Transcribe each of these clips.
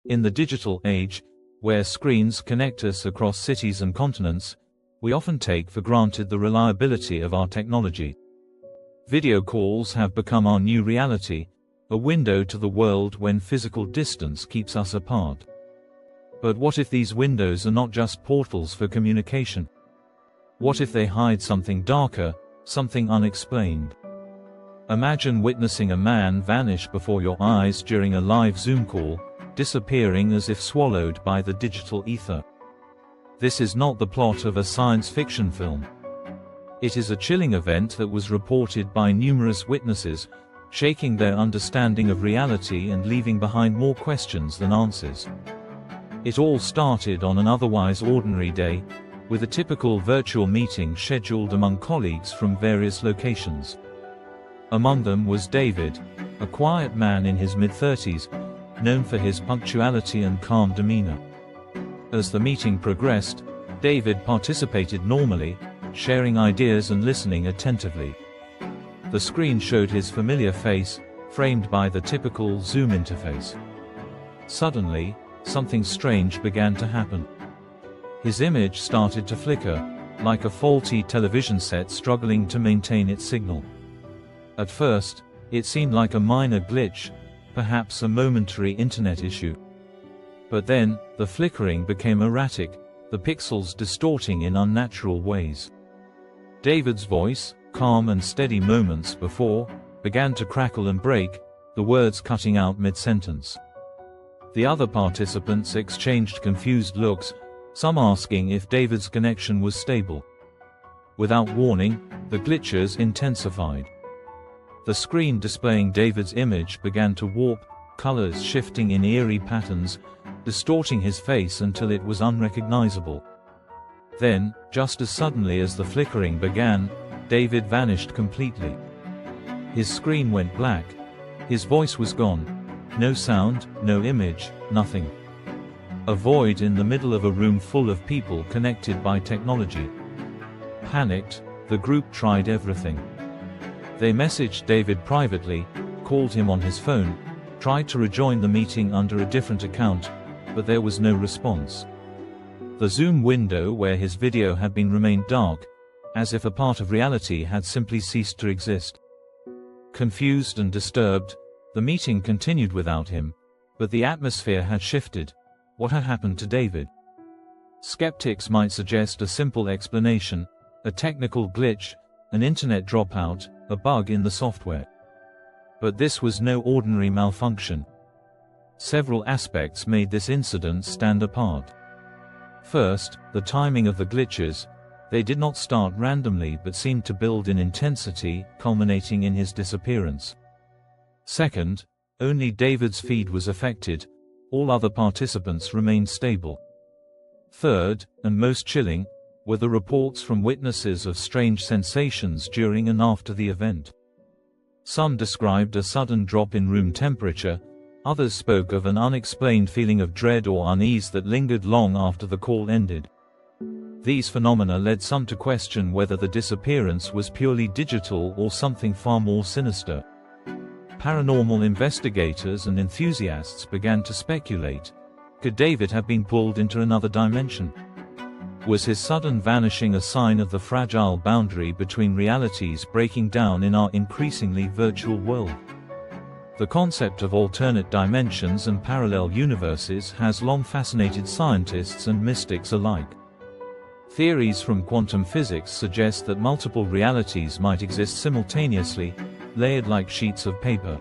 In the digital age, where screens connect us across cities and continents, we often take for granted the reliability of our technology. Video calls have become our new reality, a window to the world when physical distance keeps us apart. But what if these windows are not just portals for communication? What if they hide something darker, something unexplained? Imagine witnessing a man vanish before your eyes during a live Zoom call, disappearing as if swallowed by the digital ether. This is not the plot of a science fiction film. It is a chilling event that was reported by numerous witnesses, shaking their understanding of reality and leaving behind more questions than answers. It all started on an otherwise ordinary day, with a typical virtual meeting scheduled among colleagues from various locations. Among them was David, a quiet man in his mid-30s, known for his punctuality and calm demeanor. As the meeting progressed, David participated normally, sharing ideas and listening attentively. The screen showed his familiar face, framed by the typical Zoom interface. Suddenly, something strange began to happen. His image started to flicker, like a faulty television set struggling to maintain its signal. At first, it seemed like a minor glitch, perhaps a momentary internet issue. But then, the flickering became erratic, the pixels distorting in unnatural ways. David's voice, calm and steady moments before, began to crackle and break, the words cutting out mid-sentence. The other participants exchanged confused looks, some asking if David's connection was stable. Without warning, the glitches intensified. The screen displaying David's image began to warp, colors shifting in eerie patterns, distorting his face until it was unrecognizable. Then, just as suddenly as the flickering began, David vanished completely. His screen went black. His voice was gone. No sound, no image, nothing. A void in the middle of a room full of people connected by technology. Panicked, the group tried everything. They messaged David privately, called him on his phone, tried to rejoin the meeting under a different account, but there was no response. The Zoom window where his video had been remained dark, as if a part of reality had simply ceased to exist. Confused and disturbed, the meeting continued without him, but the atmosphere had shifted. What had happened to David? Skeptics might suggest a simple explanation, a technical glitch, an internet dropout, a bug in the software. But this was no ordinary malfunction. Several aspects made this incident stand apart. First, the timing of the glitches. They did not start randomly but seemed to build in intensity, culminating in his disappearance. Second, only David's feed was affected, all other participants remained stable. Third, and most chilling, were the reports from witnesses of strange sensations during and after the event. Some described a sudden drop in room temperature, others spoke of an unexplained feeling of dread or unease that lingered long after the call ended. These phenomena led some to question whether the disappearance was purely digital or something far more sinister. Paranormal investigators and enthusiasts began to speculate. Could David have been pulled into another dimension? Was his sudden vanishing a sign of the fragile boundary between realities breaking down in our increasingly virtual world? The concept of alternate dimensions and parallel universes has long fascinated scientists and mystics alike. Theories from quantum physics suggest that multiple realities might exist simultaneously, layered like sheets of paper.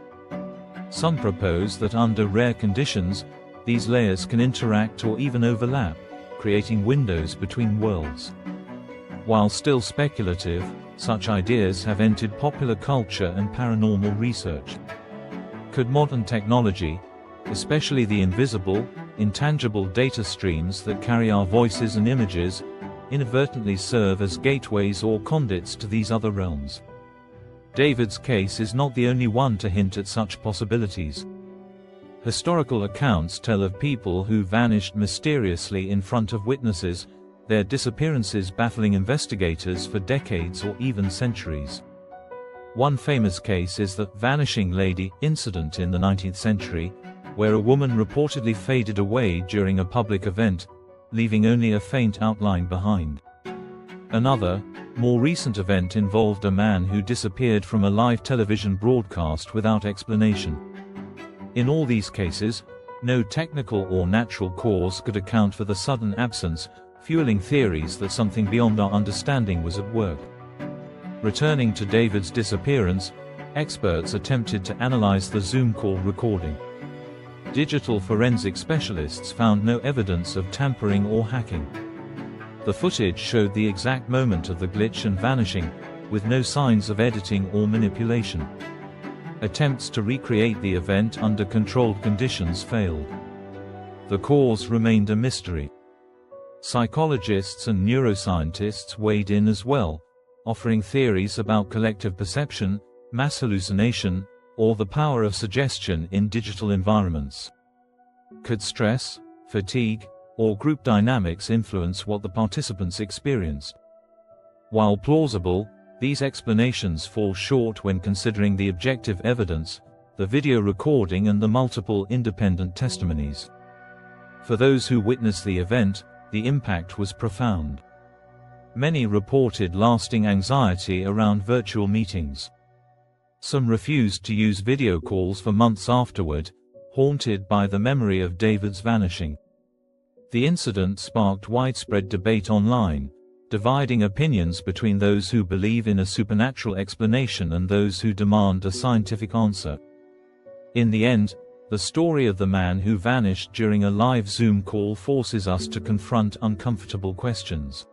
Some propose that under rare conditions, these layers can interact or even overlap, creating windows between worlds. While still speculative, such ideas have entered popular culture and paranormal research. Could modern technology, especially the invisible, intangible data streams that carry our voices and images, inadvertently serve as gateways or conduits to these other realms? David's case is not the only one to hint at such possibilities. Historical accounts tell of people who vanished mysteriously in front of witnesses, their disappearances baffling investigators for decades or even centuries. One famous case is the "vanishing lady" incident in the 19th century, where a woman reportedly faded away during a public event, leaving only a faint outline behind. Another, more recent event involved a man who disappeared from a live television broadcast without explanation. In all these cases, no technical or natural cause could account for the sudden absence, fueling theories that something beyond our understanding was at work. Returning to David's disappearance, experts attempted to analyze the Zoom call recording. Digital forensic specialists found no evidence of tampering or hacking. The footage showed the exact moment of the glitch and vanishing, with no signs of editing or manipulation. Attempts to recreate the event under controlled conditions failed. The cause remained a mystery. Psychologists and neuroscientists weighed in as well, offering theories about collective perception, mass hallucination, or the power of suggestion in digital environments. Could stress, fatigue, or group dynamics influence what the participants experienced? While plausible, these explanations fall short when considering the objective evidence, the video recording and the multiple independent testimonies. For those who witnessed the event, the impact was profound. Many reported lasting anxiety around virtual meetings. Some refused to use video calls for months afterward, haunted by the memory of David's vanishing. The incident sparked widespread debate online, dividing opinions between those who believe in a supernatural explanation and those who demand a scientific answer. In the end, the story of the man who vanished during a live Zoom call forces us to confront uncomfortable questions.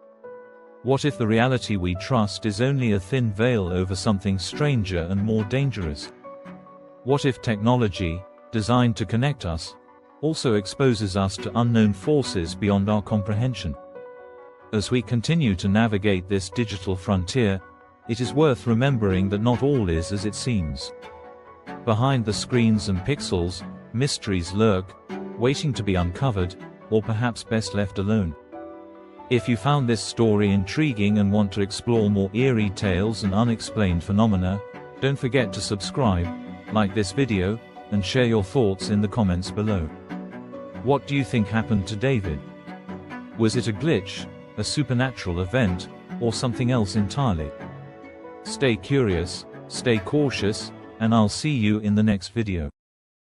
What if the reality we trust is only a thin veil over something stranger and more dangerous? What if technology, designed to connect us, also exposes us to unknown forces beyond our comprehension? As we continue to navigate this digital frontier, it is worth remembering that not all is as it seems. Behind the screens and pixels, mysteries lurk, waiting to be uncovered, or perhaps best left alone. If you found this story intriguing and want to explore more eerie tales and unexplained phenomena, don't forget to subscribe, like this video, and share your thoughts in the comments below. What do you think happened to David? Was it a glitch, a supernatural event, or something else entirely? Stay curious, stay cautious, and I'll see you in the next video.